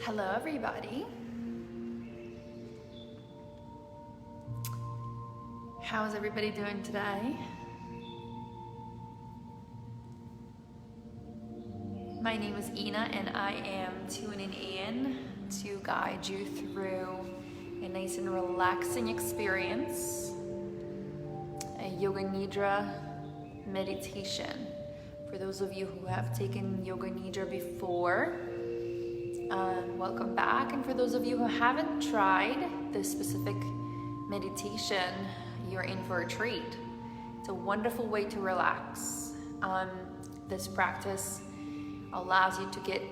Hello everybody. How's everybody doing today? My name is Ina and I am tuning in to guide you through a nice and relaxing experience, a Yoga Nidra meditation. For those of you who have taken Yoga Nidra before, welcome back. And for those of you who haven't tried this specific meditation, you're in for a treat. It's a wonderful way to relax. This practice allows you to get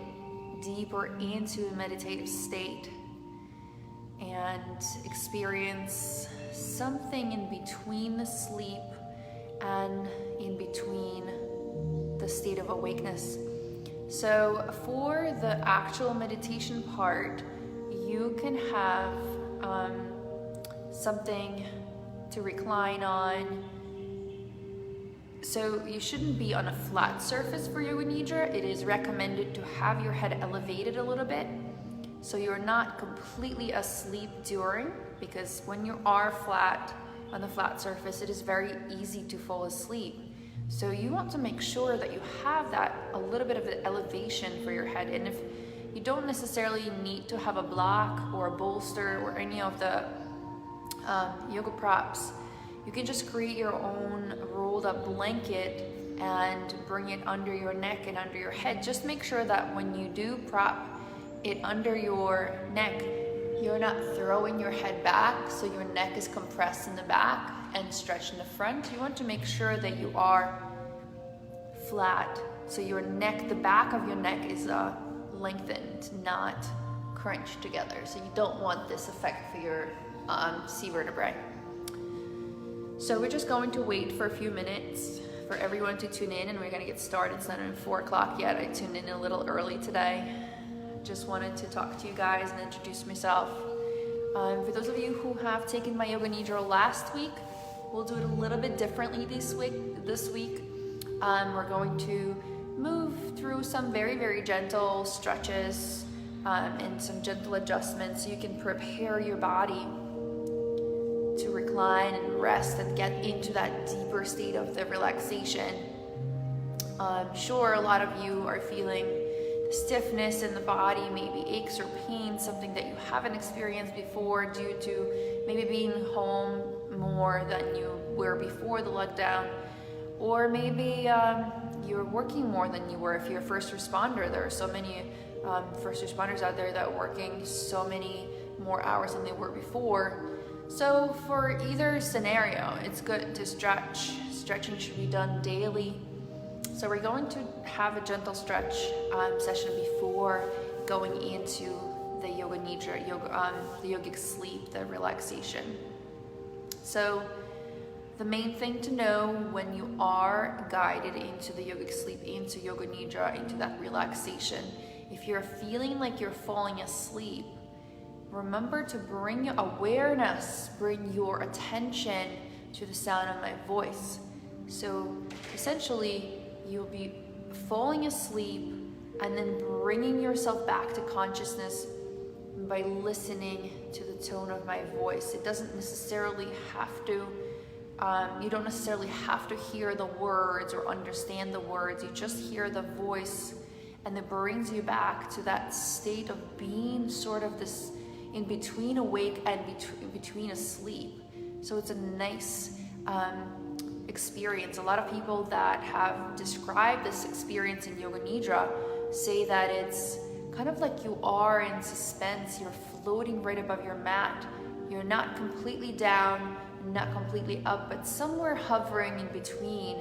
deeper into a meditative state and experience something in between the sleep and in between the state of awakeness. So for the actual meditation part, you can have something to recline on. So you shouldn't be on a flat surface for Yoga Nidra. It is recommended to have your head elevated a little bit so you're not completely asleep during, because when you are flat on the flat surface, it is very easy to fall asleep. So you want to make sure that you have that a little bit of an elevation for your head. And if you don't necessarily need to have a block or a bolster or any of the yoga props, you can just create your own rolled up blanket and bring it under your neck and under your head. Just make sure that when you do prop it under your neck, you're not throwing your head back so your neck is compressed in the back and stretched in the front. You want to make sure that you are flat, so your neck, the back of your neck is lengthened, not crunched together. So you don't want this effect for your C vertebrae. So we're just going to wait for a few minutes for everyone to tune in, and we're going to get started. It's not even 4 o'clock yet. I tuned in a little early today. Just wanted to talk to you guys and introduce myself. For those of you who have taken my Yoga Nidra last week, we'll do it a little bit differently this week. We're going to move through some very, very gentle stretches and some gentle adjustments so you can prepare your body to recline and rest and get into that deeper state of the relaxation. I'm sure a lot of you are feeling stiffness in the body, maybe aches or pains, something that you haven't experienced before due to maybe being home more than you were before the lockdown, or maybe you're working more than you were. If you're a first responder, there are so many first responders out there that are working so many more hours than they were before. So for either scenario, it's good to stretch. Stretching should be done daily. So we're going to have a gentle stretch session before going into the Yoga Nidra, the yogic sleep, the relaxation. So the main thing to know when you are guided into the yogic sleep, into Yoga Nidra, into that relaxation, if you're feeling like you're falling asleep, remember to bring your awareness, bring your attention to the sound of my voice. So essentially, you'll be falling asleep and then bringing yourself back to consciousness by listening to the tone of my voice. It doesn't necessarily have to, you don't necessarily have to hear the words or understand the words. You just hear the voice, and it brings you back to that state of being sort of this in between awake and between asleep. So it's a nice experience. A lot of people that have described this experience in Yoga Nidra say that it's kind of like you are in suspense. You're floating right above your mat. You're not completely down, not completely up, but somewhere hovering in between.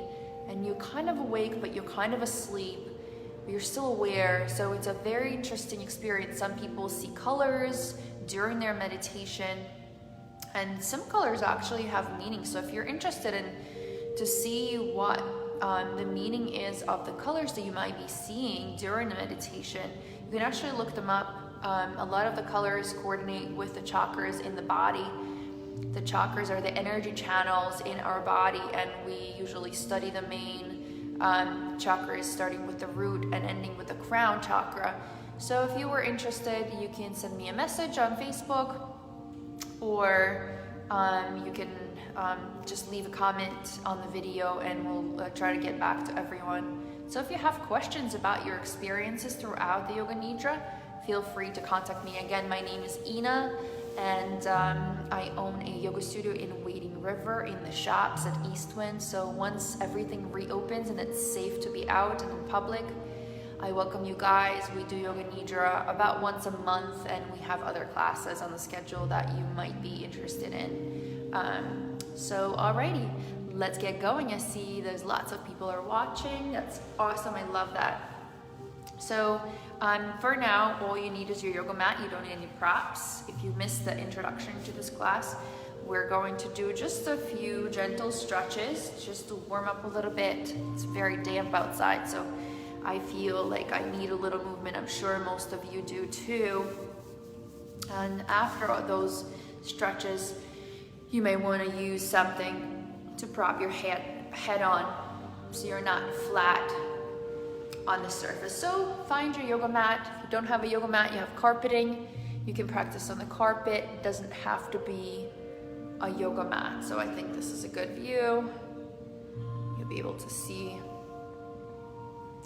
And you're kind of awake, but you're kind of asleep. But you're still aware. So it's a very interesting experience. Some people see colors during their meditation, and some colors actually have meaning. So if you're interested in to see what the meaning is of the colors that you might be seeing during the meditation, you can actually look them up. A lot of the colors coordinate with the chakras in the body. The chakras are the energy channels in our body, and we usually study the main chakras starting with the root and ending with the crown chakra. So if you were interested, you can send me a message on Facebook, or you can just leave a comment on the video and we'll try to get back to everyone. So if you have questions about your experiences throughout the Yoga Nidra, feel free to contact me. Again, my name is Ina, and I own a yoga studio in Wading River in the shops at Eastwind. So once everything reopens and it's safe to be out and in public, I welcome you guys. We do Yoga Nidra about once a month, and we have other classes on the schedule that you might be interested in. So alrighty, let's get going. I see there's lots of people are watching. That's awesome. I love that. So for now, all you need is your yoga mat. You don't need any props. If you missed the introduction to this class, we're going to do just a few gentle stretches just to warm up a little bit. It's very damp outside, so I feel like I need a little movement. I'm sure most of you do too. And after those stretches, you may want to use something to prop your head on so you're not flat on the surface. So find your yoga mat. If you don't have a yoga mat, you have carpeting. You can practice on the carpet. It doesn't have to be a yoga mat. So I think this is a good view. You'll be able to see.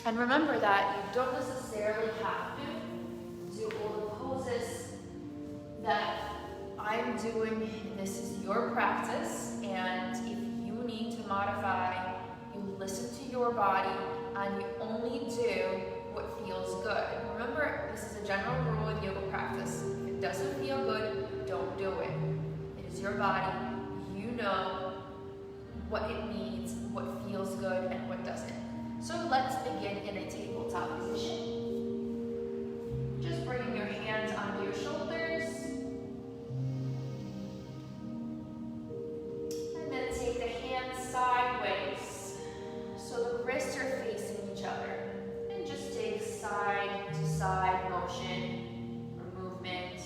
And remember that you don't necessarily have to do all the poses that I'm doing. This is your practice, and if you need to modify, you listen to your body and you only do what feels good. Remember, this is a general rule in yoga practice. If it doesn't feel good, don't do it. It is your body. You know what it needs, what feels good, and what doesn't. So let's begin in a tabletop position. Just bringing your hands onto your shoulders. And then take the hands sideways. So the wrists are facing each other. And just take side to side motion or movement.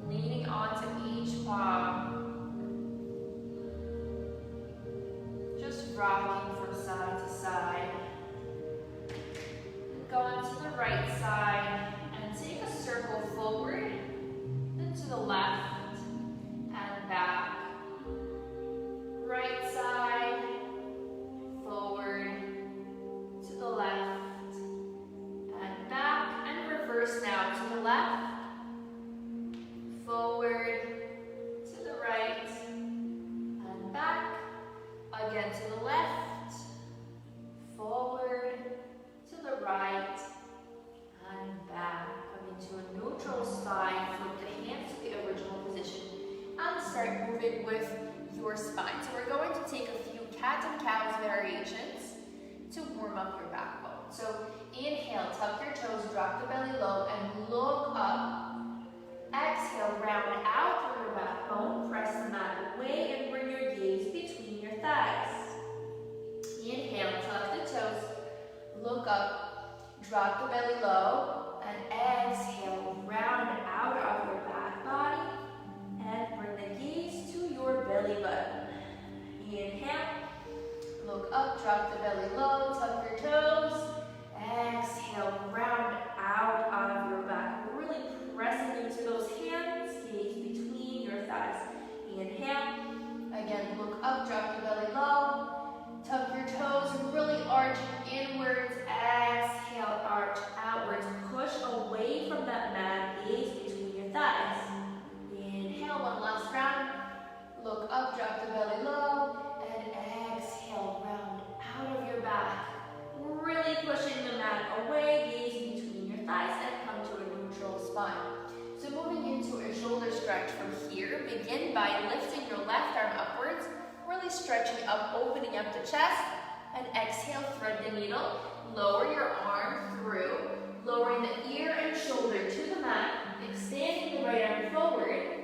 Leaning onto each palm. Just rocking from side to side. Go on to the right side and take a circle forward, then to the left and back. Right side, forward, to the left and back, and reverse now to the left, forward, to the right and back, again to the left, forward, to the right and back. Come into a neutral spine, flip the hands to the original position and start moving with your spine. So we're going to take a few cat and cows variations to warm up your backbone. So inhale, tuck your toes, drop the belly low and look up. Exhale, round out through your backbone, press the mat away and bring your gaze between your thighs. Inhale, tuck the toes, look up, drop the belly low, and exhale, round out of your back body, and bring the gaze to your belly button. Inhale, look up, drop the belly low, tuck your toes, exhale, round out of your back, really pressing into those hands, gaze between your thighs. Inhale, again, look up, drop the belly low, tuck your toes, really arching inwards. Exhale, arch outwards. Push away from that mat. Gaze between your thighs. Inhale, one last round. Look up, drop the belly low. And exhale, round out of your back. Really pushing the mat away. Gaze between your thighs and come to a neutral spine. So moving into a shoulder stretch from here. Begin by lifting your left arm upwards. Really stretching up, opening up the chest, and exhale, thread the needle, lower your arm through, lowering the ear and shoulder to the mat, extending the right arm forward,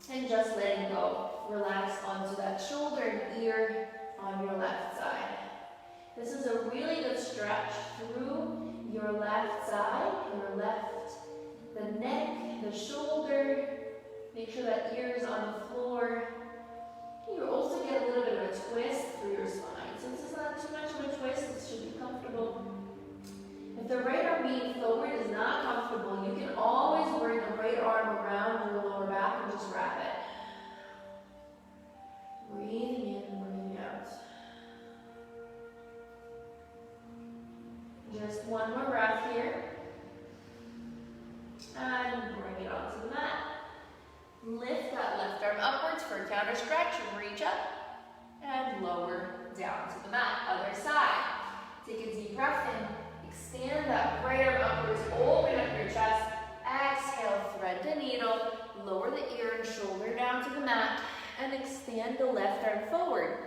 and just letting go. Relax onto that shoulder and ear on your left side. This is a really good stretch through your left side, your left, the neck, the shoulder. Make sure that ear is on the floor. You also get a little bit of a twist through your spine. So this is not too much of a twist, it should be comfortable. If the right arm being forward is not comfortable, Just one more breath here. And bring it onto the mat. Lift that left arm upwards for a counter stretch. Reach up and lower down to the mat. Other side. Take a deep breath in. Extend that right arm upwards. Open up your chest. Exhale, thread the needle. Lower the ear and shoulder down to the mat. And extend the left arm forward.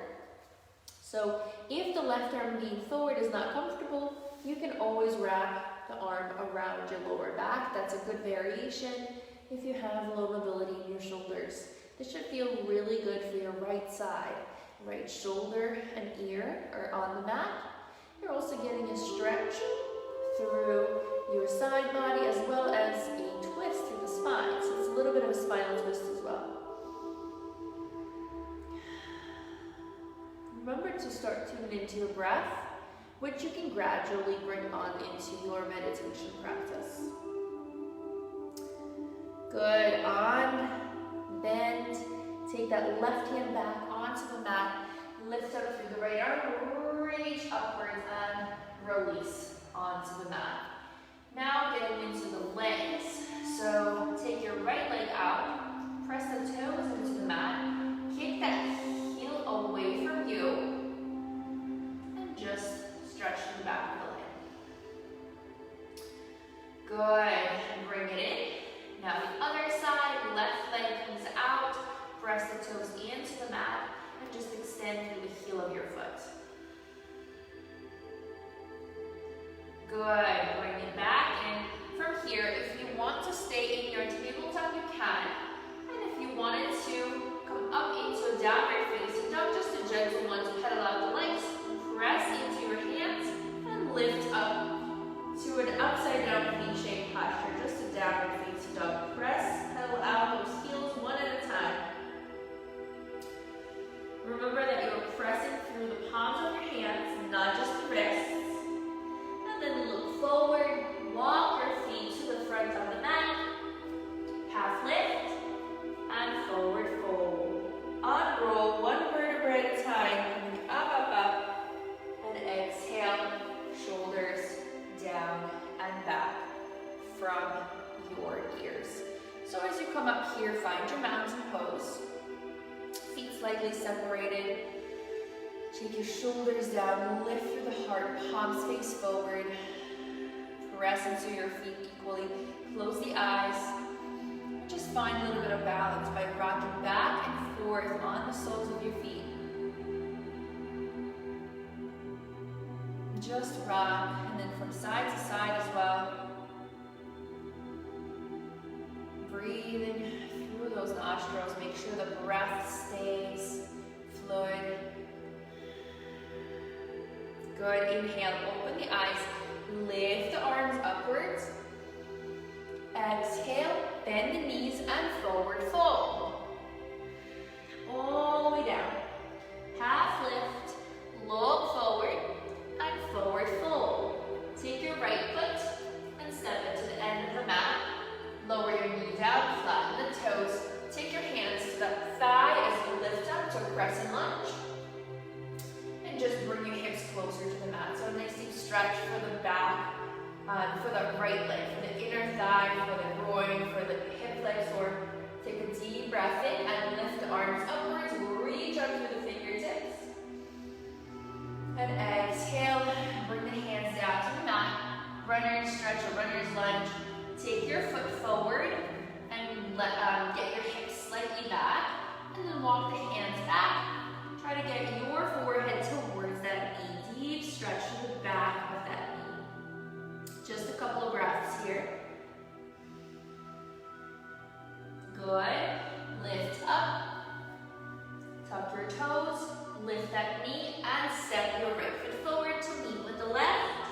So if the left arm being forward is not comfortable, you can always wrap the arm around your lower back. That's a good variation if you have low mobility in your shoulders. This should feel really good for your right side. Right shoulder and ear are on the mat. You're also getting a stretch through your side body as well as a twist through the spine. So it's a little bit of a spinal twist as well. Remember to start tuning into your breath, which you can gradually bring on into your meditation practice. Good. On, bend. Take that left hand back onto the mat. Lift up through the right arm. Reach upwards and release onto the mat. Now getting into the legs. So take your right leg out. Press the toes into the mat. Kick that heel away from you. And just stretch the back of the leg. Good. Bring it in. Now the other side, left leg comes out. Press the toes into the mat and just extend through the heel of your foot. Good. Bring it back. And from here, if you want to stay in your tabletop, you can. And if you wanted to come up into a downward facing dog, just a gentle one to pedal out the legs. Press into your hands and lift up to an upside down V-shaped posture. Just a downward facing dog. Press, pedal out those heels one at a time. Remember that you're pressing through the palms of your hands, not just the wrists. And then look forward, walk your feet to the front of the mat. Half lift and forward fold. Unroll one vertebra at a time, coming up, up, up. And exhale, shoulders down and back from your ears. So as you come up here, find your mountain pose. Feet slightly separated. Take your shoulders down, lift through the heart, palms face forward. Press into your feet equally. Close the eyes. Just find a little bit of balance by rocking back and forth on the soles of your feet. Just rock, and then from side to side as well. Breathing through those nostrils. Make sure the breath stays fluid. Good. Inhale, open the eyes. Lift the arms upwards. Exhale, bend the knees and forward fold. All the way down. Half lift, look forward, and forward fold. Take your right foot and step it to the end of the mat. Lower your knee down, flatten the toes. Take your hands to the thigh as you lift up to a crescent lunge. And just bring your hips closer to the mat. So a nice deep stretch for the back, for the right leg, for the inner thigh, for the groin, for the hip flexor. Take a deep breath in and lift the arms upwards. Reach up through the fingertips. And exhale, bring the hands down to the mat. Runner's stretch or runner's lunge. Take your foot forward and get your hips slightly back. And then walk the hands back. Try to get your forehead towards that knee. Deep stretch to the back of that knee. Just a couple of breaths here. Good. Lift up. Tuck your toes. Lift that knee and step your right foot forward to meet with the left.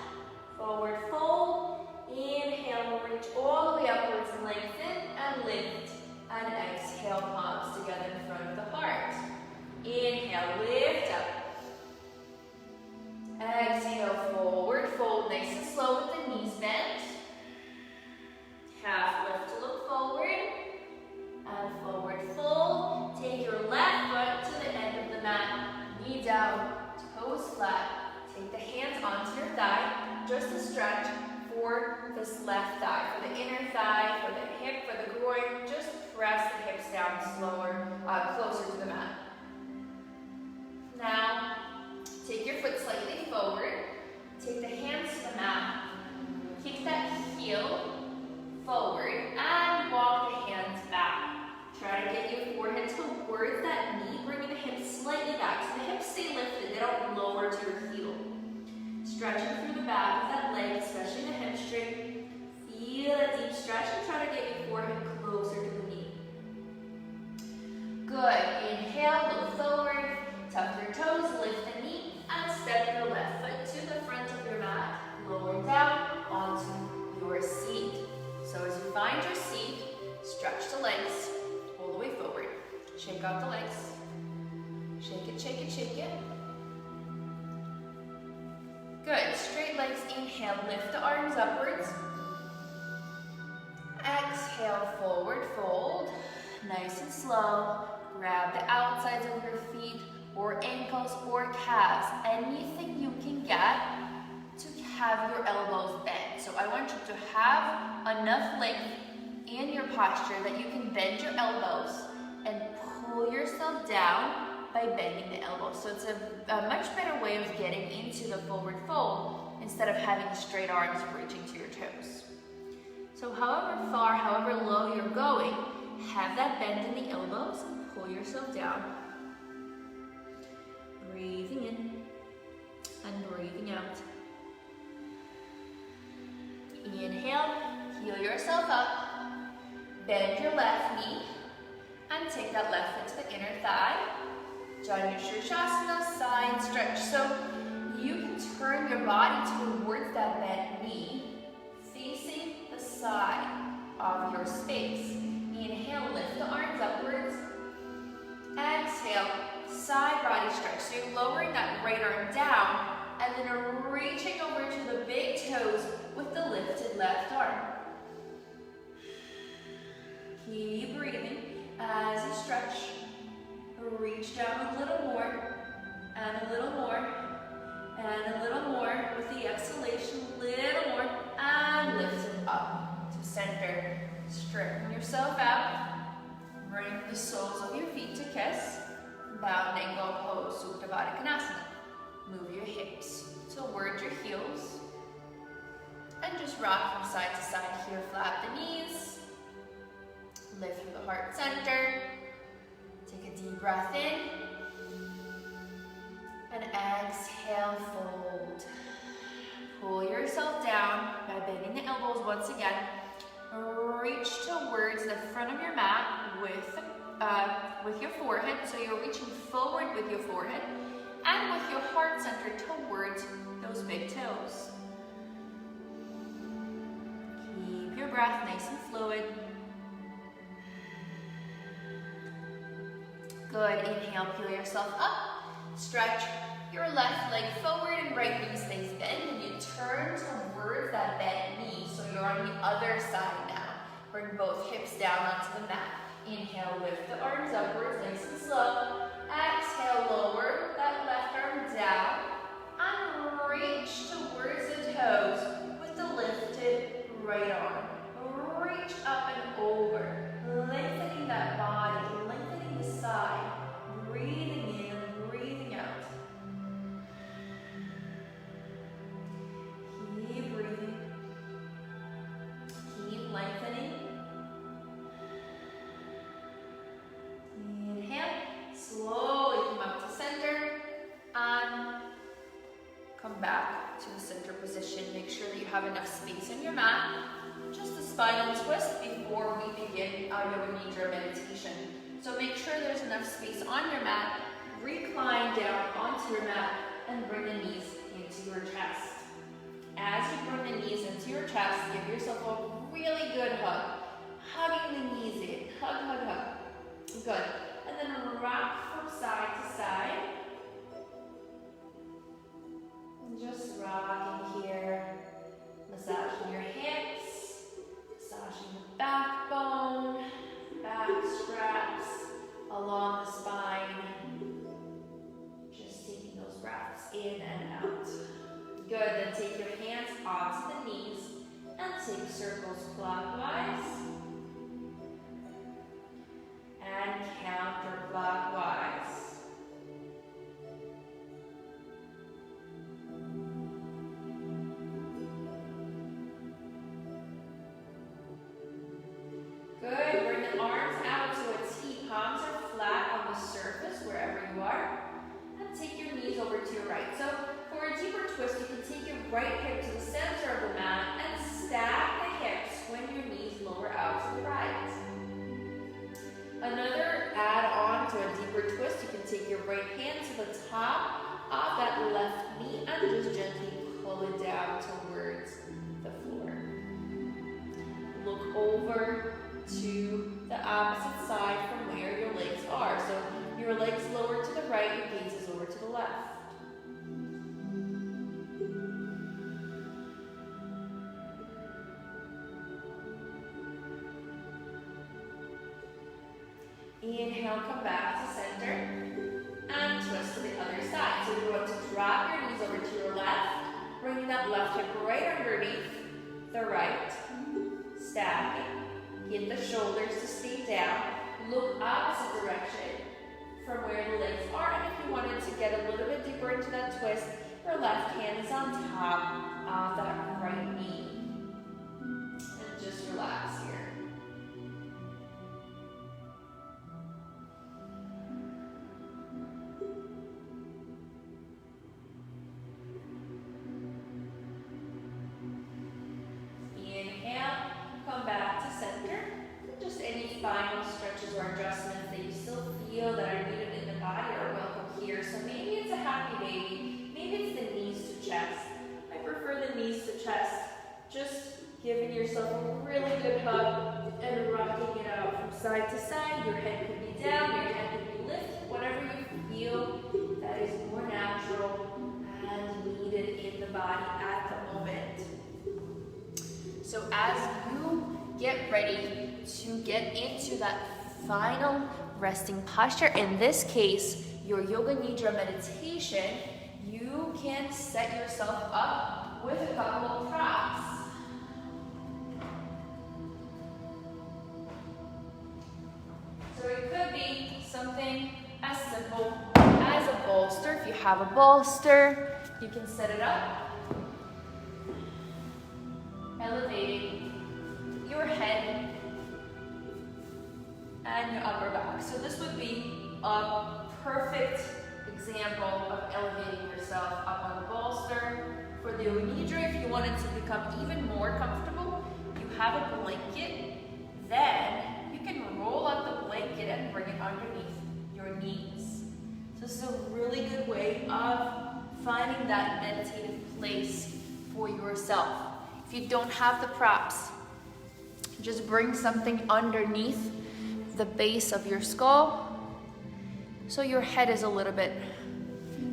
Forward fold. Inhale, reach all the way upwards and lengthen and lift. And exhale, palms together in front of the heart. Inhale, lift up. this left thigh, for the inner thigh, for the hip, for the groin. Just press the hips down slower, closer to the mat. Now, take your foot slightly forward. Take the hands to the mat. Kick that heel forward and walk the hands back. Try to get your forehead towards that knee, bringing the hips slightly back. So the hips stay lifted, they don't lower to your heel. Stretching through the back of that leg, especially the hamstring. Feel a deep stretch and try to get your forehead closer to the knee. Good. Inhale, look forward, tuck your toes, lift the knee, and step your left foot to the front of your mat. Lower down onto your seat. So as you find your seat, stretch the legs all the way forward. Shake out the legs. Shake it, shake it, shake it. Good. Straight legs. Inhale, lift the arms upwards. Exhale, forward fold. Nice and slow. Grab the outsides of your feet or ankles or calves. Anything you can get to have your elbows bent. So I want you to have enough length in your posture that you can bend your elbows and pull yourself down by bending the elbows. So it's a much better way of getting into the forward fold instead of having straight arms reaching to your toes. So however far, however low you're going, have that bend in the elbows and pull yourself down. Breathing in and breathing out. Inhale, heel yourself up, bend your left knee, and take that left foot to the inner thigh. Join your Shirshasana, side stretch. So you can turn your body towards that bent knee, facing the side of your space. Inhale, lift the arms upwards. Exhale, side body stretch. So you're lowering that right arm down, and then reaching over to the big toes with the lifted left arm. Keep breathing as you stretch. Reach down a little more, and a little more, and a little more. With the exhalation, a little more, and lift it up to center. Straighten yourself out. Bring the soles of your feet to kiss. Bound angle pose, Supta Baddha Konasana. Move your hips towards your heels. And just rock from side to side here. Flap the knees. Lift through the heart center. Take a deep breath in. And exhale, fold. Pull yourself down by bending the elbows once again. Reach towards the front of your mat with your forehead. So you're reaching forward with your forehead and with your heart center towards those big toes. Keep your breath nice and fluid. Good. Inhale, peel yourself up. Stretch your left leg forward and right knee stays bent. And you turn towards that bent knee. So you're on the other side now. Bring both hips down onto the mat. Inhale, lift the arms upwards, nice and slow. Exhale, lower that left arm down. And reach towards the toes with the lifted right arm. Reach up and over. Lengthening that body, lengthening the side. Breathing in and breathing out. Keep breathing. Keep lengthening. Inhale. Slowly come up to center. And come back to the center position. Make sure that you have enough space in your mat. Just a spinal twist before we begin our Yoga Nidra meditation. So make sure there's enough space on your mat. Recline down onto your mat and bring the knees into your chest. As you bring the knees into your chest, give yourself a really good hug. Hugging the knees in. Hug, hug, hug. Good. And then rock from side to side. And just rocking here. Massaging your hips. Massaging the backbone. Back straps along the spine. Just taking those breaths in and out. Good, then take your hands onto the knees and take clockwise and counterclockwise. Good. Bring the arms out to a T. Palms are flat on the surface wherever you are. And take your knees over to your right. So for a deeper twist, you can take your right hip to the center of the mat and stack the hips when your knees lower out to the right. Another add-on to a deeper twist, you can take your right hand to the top of that left knee and just gently pull it down towards the floor. Look over to the opposite side from where your legs are. So your legs lower to the right, your gaze is over to the left. Inhale, come back to center and twist to the other side. So you want to drop your knees over to your left, bringing that left hip right underneath the right, stacking. Get the shoulders to stay down. Look opposite direction from where the legs are. And if you wanted to get a little bit deeper into that twist, your left hand is on top of that right knee. And just relax here. Inhale, come back to center. Just any final stretches or adjustments that you still feel that are needed in the body are welcome here. So maybe it's a happy baby, maybe it's the knees to chest. I prefer the knees to chest. Just giving yourself a really good hug and rocking it out from side to side. Your head could be down, your head could be lifted, whatever you feel that is more natural and needed in the body at the moment. So as you get ready to get into that final resting posture, in this case, your Yoga Nidra meditation, you can set yourself up with a couple of props. So it could be something as simple as a bolster. If you have a bolster, you can set it up, elevating your head and your upper back. So this would be a perfect example of elevating yourself up on the bolster. For the Yoga Nidra, if you wanted to become even more comfortable, you have a blanket, then you can roll up the blanket and bring it underneath your knees. So this is a really good way of finding that meditative place for yourself. If you don't have the props, just bring something underneath the base of your skull so your head is a little bit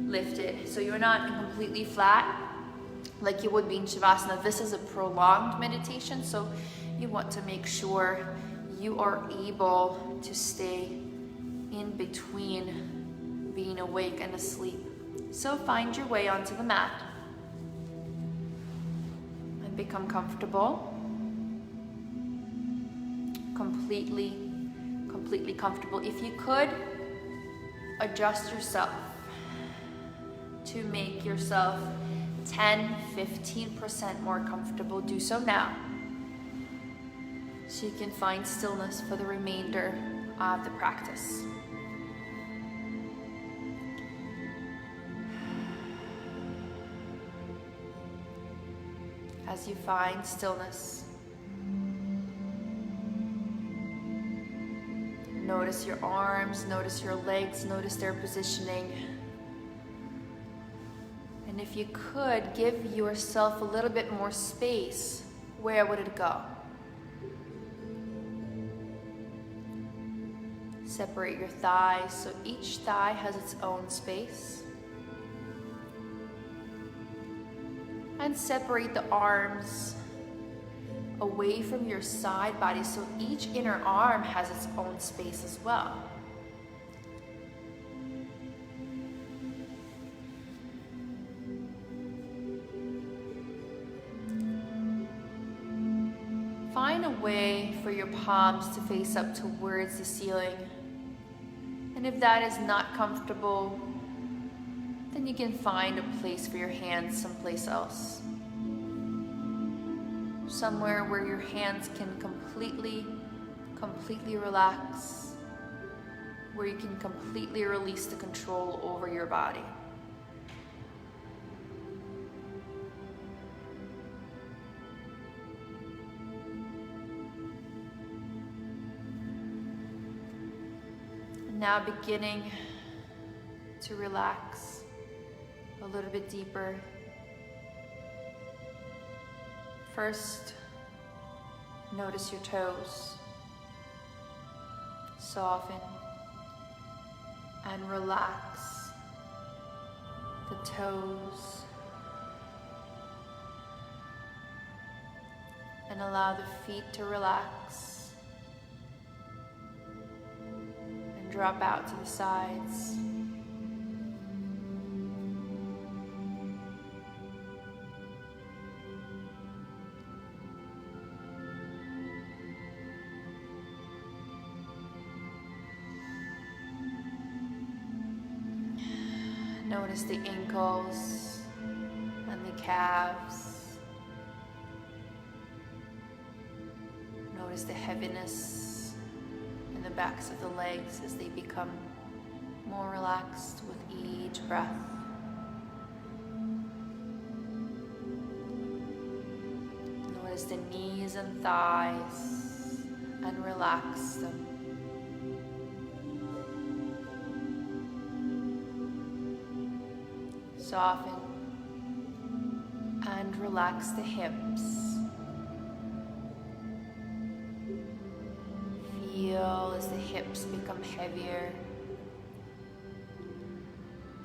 lifted. So you're not completely flat like you would be in Shavasana. This is a prolonged meditation, so you want to make sure you are able to stay in between being awake and asleep. So find your way onto the mat and become comfortable. Completely comfortable. If you could adjust yourself to make yourself 10-15% more comfortable, do so now, so you can find stillness for the remainder of the practice. As you find stillness, notice your arms, notice your legs, notice their positioning. And if you could give yourself a little bit more space, where would it go? Separate your thighs so each thigh has its own space. And separate the arms away from your side body so each inner arm has its own space as well. Find a way for your palms to face up towards the ceiling. And if that is not comfortable, then you can find a place for your hands someplace else. Somewhere where your hands can completely relax, where you can completely release the control over your body. And now beginning to relax a little bit deeper. First, notice your toes. Soften and relax the toes. And allow the feet to relax and drop out to the sides. Notice the ankles and the calves. Notice the heaviness in the backs of the legs as they become more relaxed with each breath. Notice the knees and thighs and relax them. Soften and relax the hips. Feel as the hips become heavier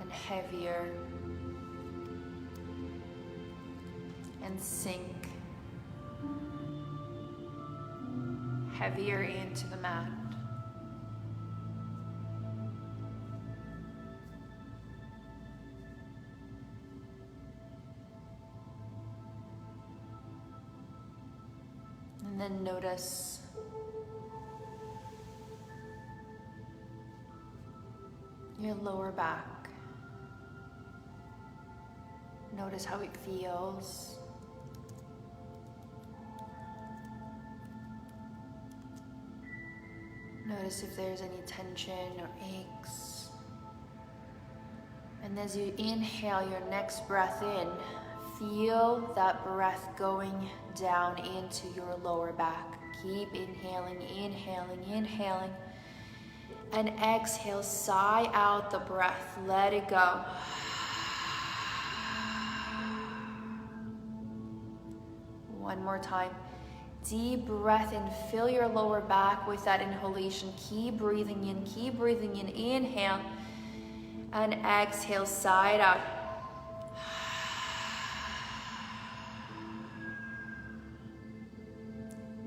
and heavier and sink heavier into the mat. And then notice your lower back. Notice how it feels. Notice if there's any tension or aches. And as you inhale your next breath in, feel that breath going down into your lower back. Keep inhaling, inhaling, inhaling. And exhale, sigh out the breath. Let it go. One more time. Deep breath in. Fill your lower back with that inhalation. Keep breathing in. Keep breathing in. Inhale. And exhale, sigh it out.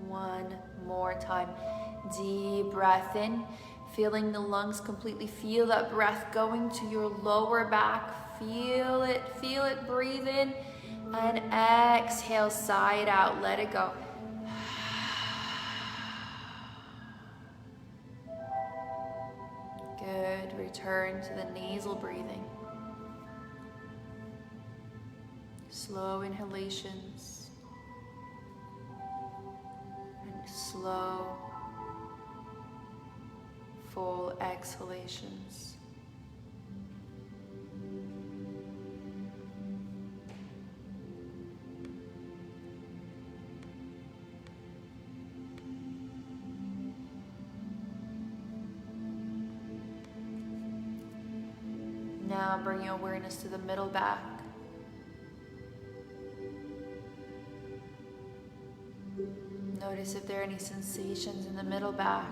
One more time. Deep breath in. Feeling the lungs completely. Feel that breath going to your lower back. Feel it, breathe in. And exhale, sigh it out, let it go. Good, return to the nasal breathing. Slow inhalations. And slow, full exhalations. Now bring your awareness to the middle back. Notice if there are any sensations in the middle back.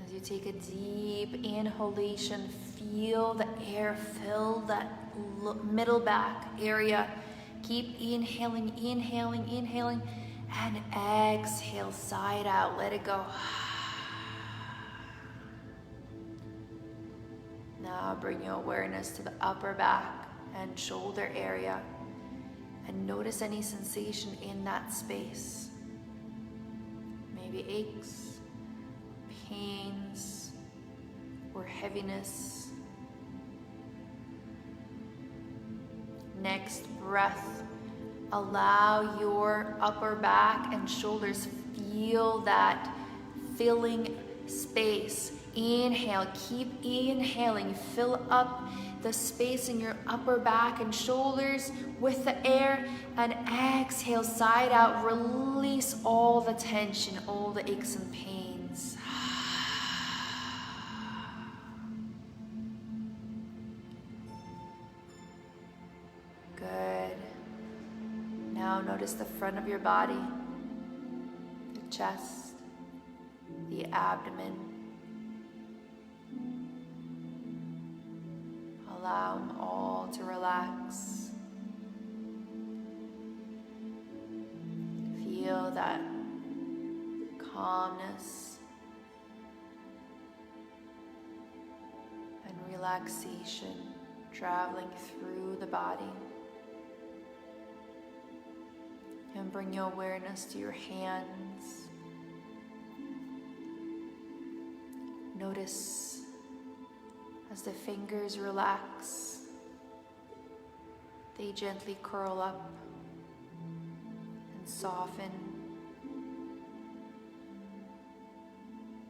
As you take a deep inhalation, feel the air fill that middle back area. Keep inhaling, inhaling, inhaling, and exhale, sigh it out, let it go. Now bring your awareness to the upper back and shoulder area. and notice any sensation in that space. Maybe aches, pains, or heaviness. Next breath, allow your upper back and shoulders feel that filling space. Inhale, keep inhaling, fill up the space in your upper back and shoulders with the air, and exhale, side out, release all the tension, all the aches and pains. Good. Now notice the front of your body, the chest, the abdomen. Allow them all to relax. Feel that calmness and relaxation traveling through the body. And bring your awareness to your hands. Notice as the fingers relax, they gently curl up and soften.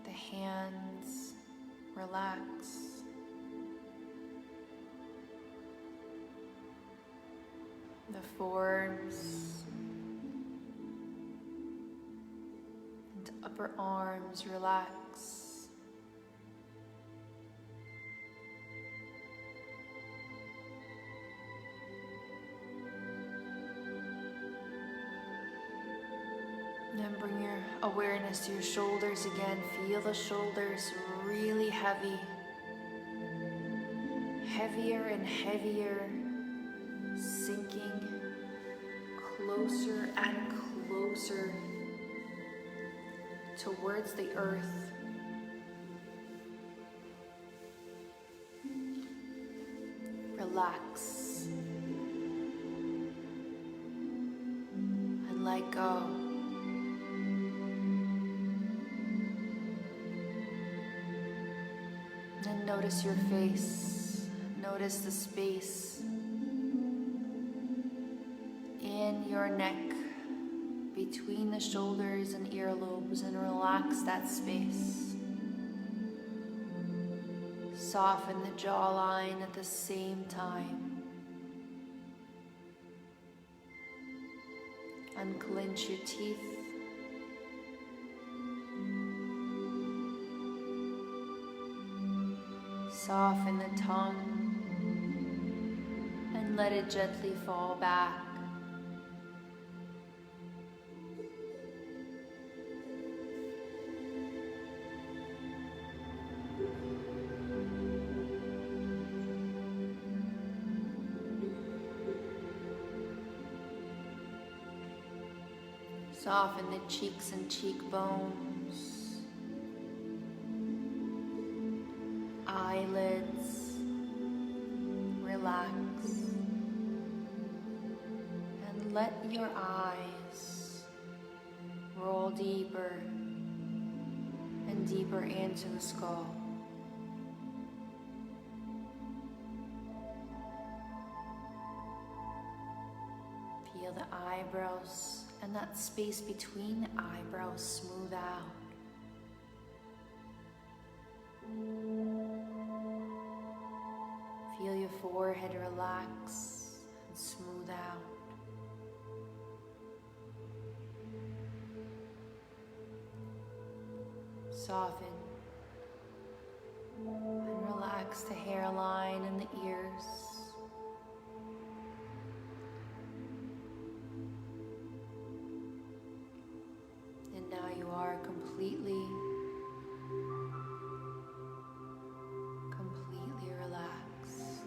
The hands relax. The forearms and upper arms relax. Then bring your awareness to your shoulders again. Feel the shoulders really heavy. Heavier and heavier. Sinking closer and closer towards the earth. Relax and let go. Then notice your face. Notice the space in your neck, between the shoulders and earlobes, and relax that space. Soften the jawline at the same time. Unclench your teeth. Soften the tongue and let it gently fall back. Soften the cheeks and cheekbones, eyelids, relax, and let your eyes roll deeper and deeper into the skull. Feel the eyebrows and that space between the eyebrows smooth out. Feel your forehead relax and smooth out. Soften and relax the hairline and the ears. And now you are completely relaxed.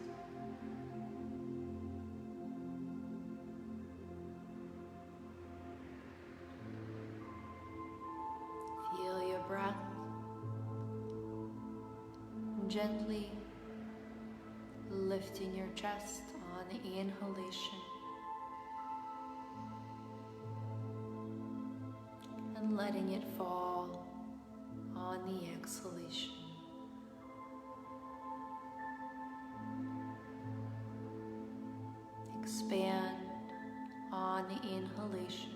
Feel your breath. Gently lifting your chest on the inhalation and letting it fall on the exhalation. Expand on the inhalation.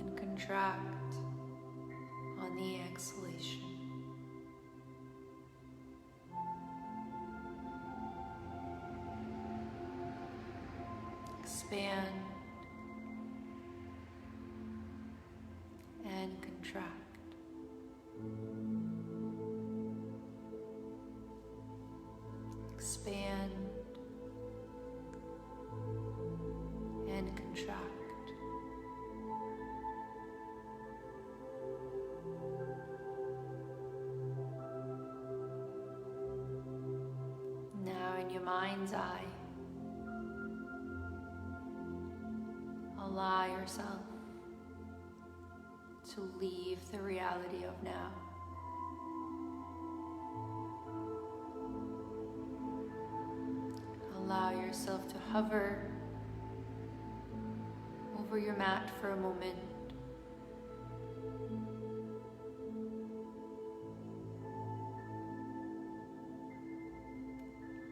And contract on the exhalation. Expand and contract. Expand and contract. Now in your mind's eye, allow yourself to leave the reality of now. Allow yourself to hover over your mat for a moment.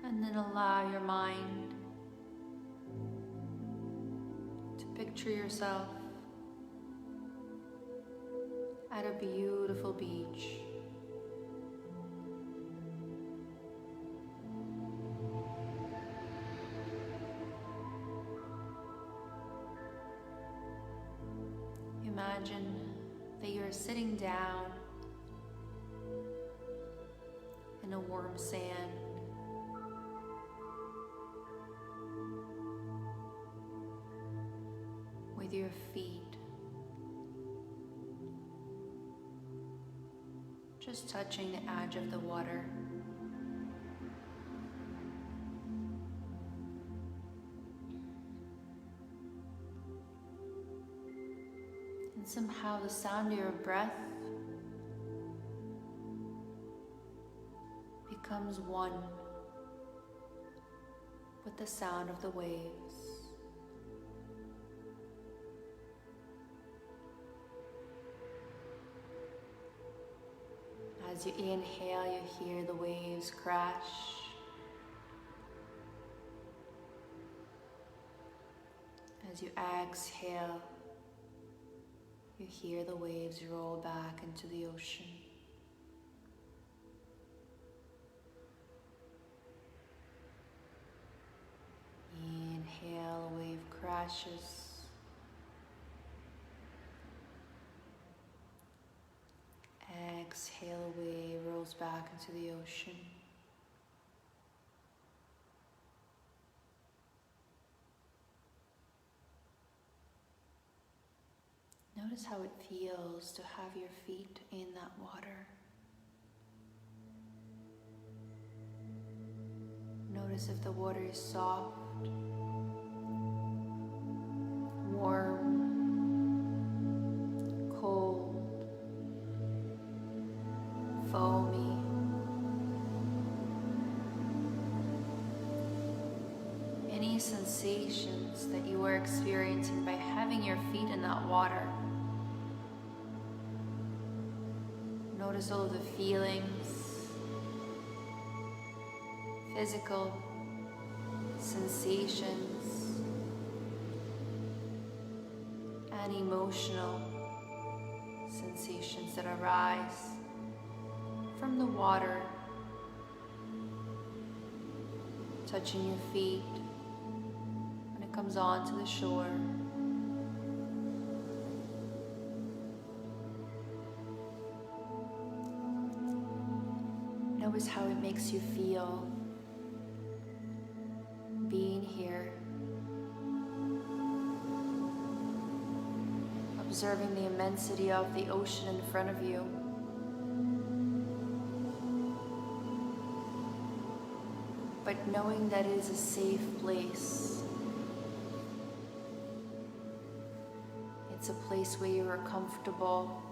And then allow your mind to picture yourself at a beautiful beach. Imagine that you're sitting down in a warm sand. With your feet just touching the edge of the water. And somehow the sound of your breath becomes one with the sound of the waves. As you inhale, you hear the waves crash. As you exhale, you hear the waves roll back into the ocean. Inhale, a wave crashes. Exhale, a wave rolls back into the ocean. Notice how it feels to have your feet in that water. Notice if the water is soft, warm, cold, foamy. Any sensations that you are experiencing by having your feet in that water. Notice all of the feelings, physical sensations, and emotional sensations that arise from the water touching your feet when it comes onto the shore. Notice how it makes you feel being here, observing the immensity of the ocean in front of you. But knowing that it is a safe place. It's a place where you are comfortable,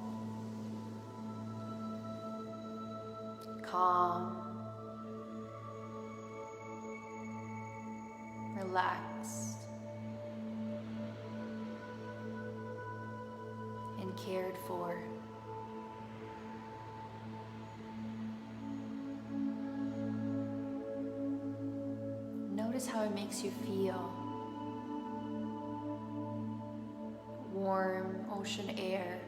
calm, relaxed, and cared for. Notice how it makes you feel. Warm ocean air.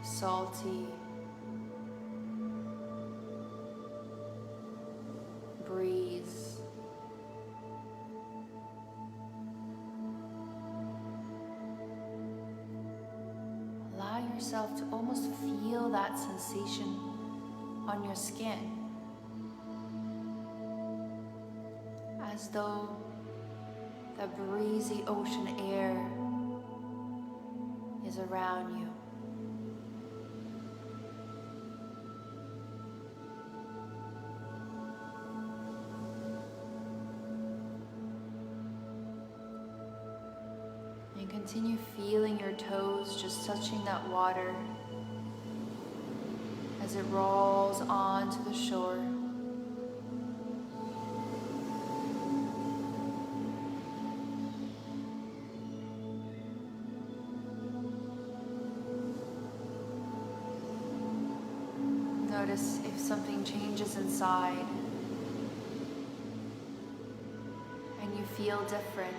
Salty breeze. Allow yourself to almost feel that sensation on your skin, as though the breezy ocean air is around you. And continue feeling your toes just touching that water as it rolls onto the shore. Notice if something changes inside and you feel different.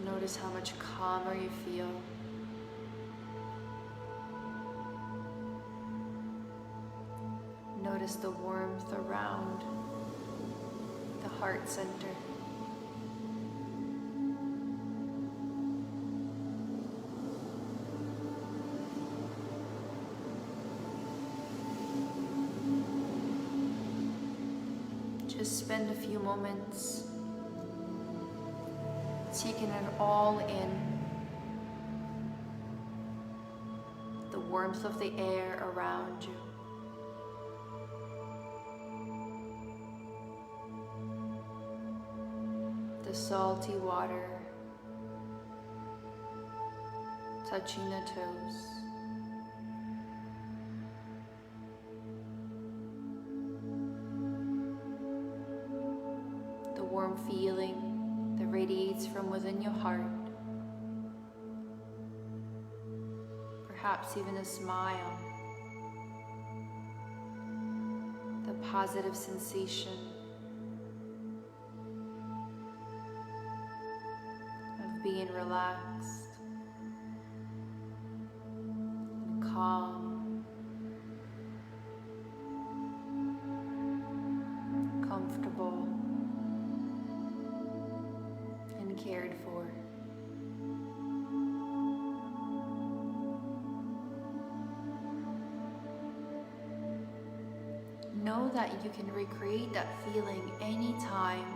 Notice how much calmer you feel. Notice the warmth around the heart center. Just spend a few moments taking it all in. The warmth of the air around you. The salty water touching the toes. The warm feeling that radiates from within your heart. Perhaps even a smile. The positive sensation of being relaxed and calm, comfortable, and cared for. Know that you can recreate that feeling anytime,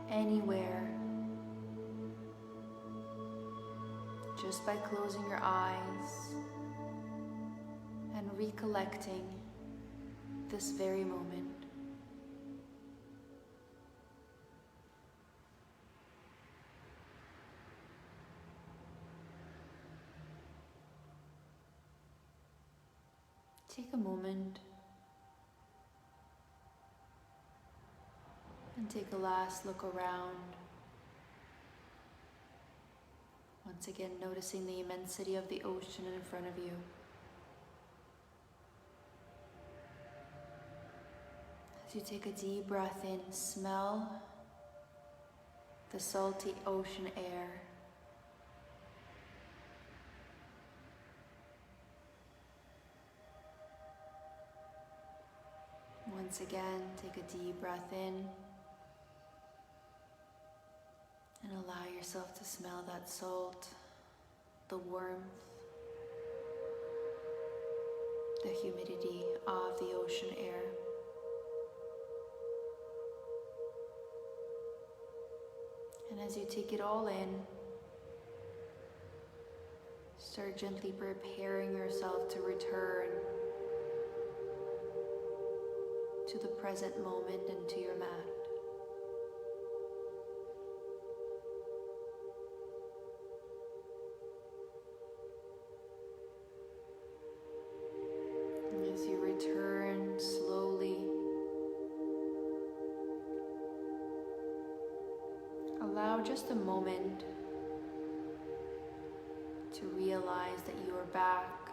anywhere, just by closing your eyes and recollecting this very moment. Take a moment and take a last look around. Once again, noticing the immensity of the ocean in front of you. As you take a deep breath in, smell the salty ocean air. Once again, take a deep breath in and allow yourself to smell that salt, the warmth, the humidity of the ocean air. And as you take it all in, start gently preparing yourself to return to the present moment and to your mat. And as you return slowly just a moment to realize that you are back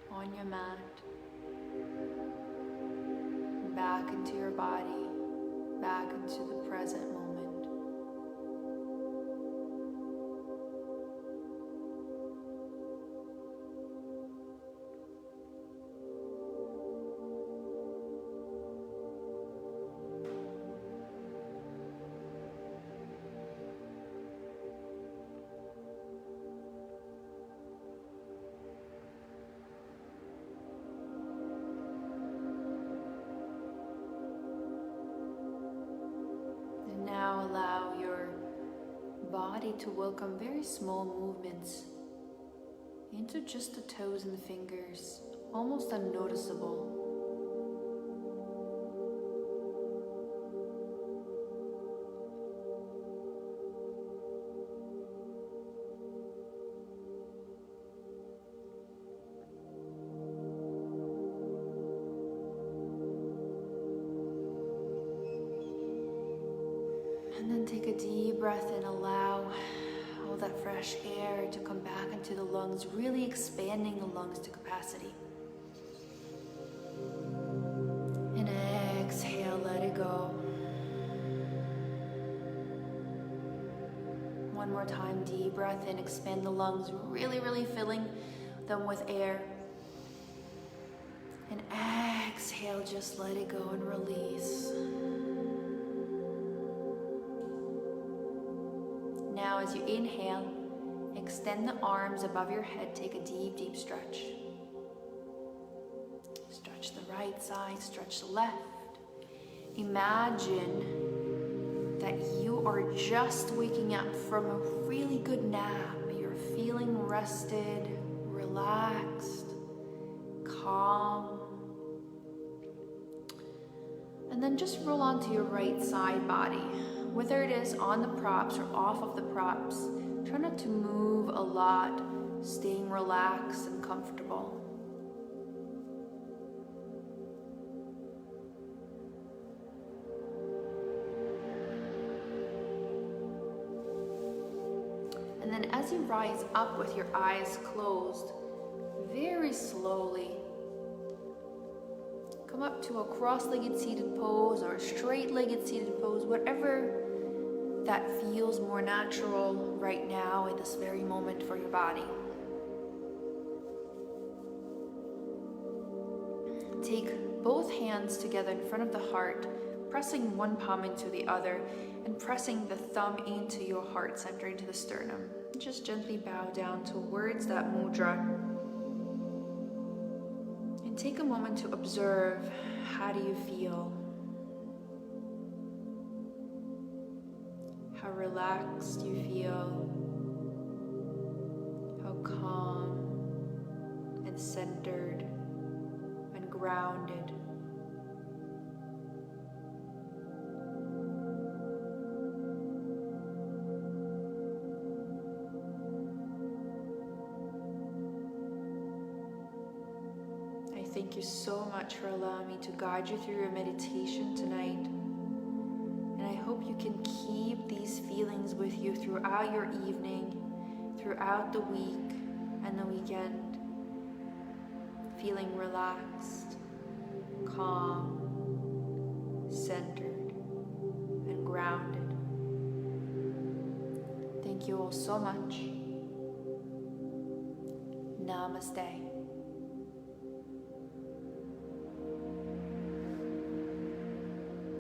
on your mat, back into your body, back into the present moment. Now allow your body to welcome very small movements into just the toes and the fingers, almost unnoticeable. And then take a deep breath and allow all that fresh air to come back into the lungs, really expanding the lungs to capacity. And exhale, let it go. One more time, deep breath in, expand the lungs, really filling them with air. And exhale, just let it go and release. Now as you inhale, extend the arms above your head, take a deep stretch. Stretch the right side, stretch the left. Imagine that you are just waking up from a really good nap. You're feeling rested, relaxed, calm. And then just roll onto your right side body. Whether it is on the props or off of the props, try not to move a lot, staying relaxed and comfortable. And then as you rise up with your eyes closed, very slowly, come up to a cross-legged seated pose or a straight-legged seated pose, whatever that feels more natural right now in this very moment for your body. Take both hands together in front of the heart, pressing one palm into the other and pressing the thumb into your heart center, into the sternum. Just gently bow down towards that mudra. And take a moment to observe, how do you feel? How relaxed you feel, how calm and centered and grounded. I thank you so much for allowing me to guide you through your meditation tonight. And I hope you can keep these feelings with you throughout your evening, throughout the week and the weekend. Feeling relaxed, calm, centered, and grounded. Thank you all so much. Namaste.